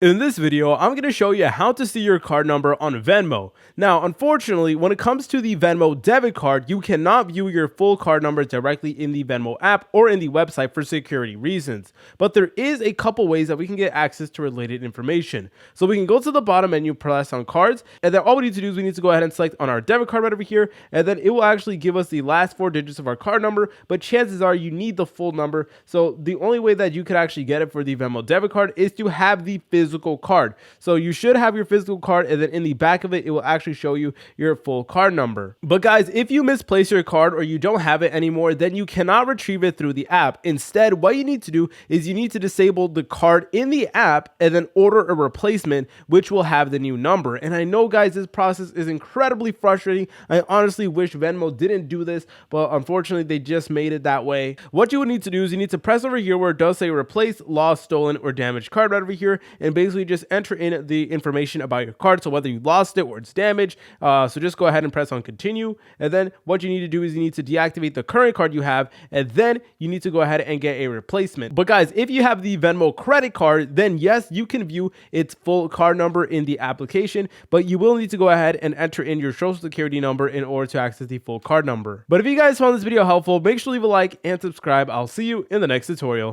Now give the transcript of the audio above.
In this video, I'm going to show you how to see your card number on Venmo. Now, unfortunately, when it comes to the Venmo debit card, you cannot view your full card number directly in the Venmo app or in the website for security reasons. But there is a couple ways that we can get access to related information. So we can go to the bottom menu, press on cards, and then all we need to do is we need to go ahead and select on our debit card right over here, and then it will actually give us the last 4 digits of our card number, but chances are you need the full number. So the only way that you could actually get it for the Venmo debit card is to have the physical card. So you should have your physical card, and then in the back of it, it will actually show you your full card number. But guys, if you misplace your card or you don't have it anymore, then you cannot retrieve it through the app. Instead, what you need to do is you need to disable the card in the app and then order a replacement, which will have the new number. And I know, guys, this process is incredibly frustrating. I honestly wish Venmo didn't do this, but unfortunately, they just made it that way. What you would need to do is you need to press over here where it does say replace lost, stolen, or damaged card right over here, and basically just enter in the information about your card, so whether you lost it or it's damaged. So just go ahead and press on continue, and then what you need to do is you need to deactivate the current card you have, and then you need to go ahead and get a replacement. But guys, if you have the Venmo credit card, then yes, you can view its full card number in the application, but you will need to go ahead and enter in your social security number in order to access the full card number. But if you guys found this video helpful, make sure to leave a like and subscribe. I'll see you in the next tutorial.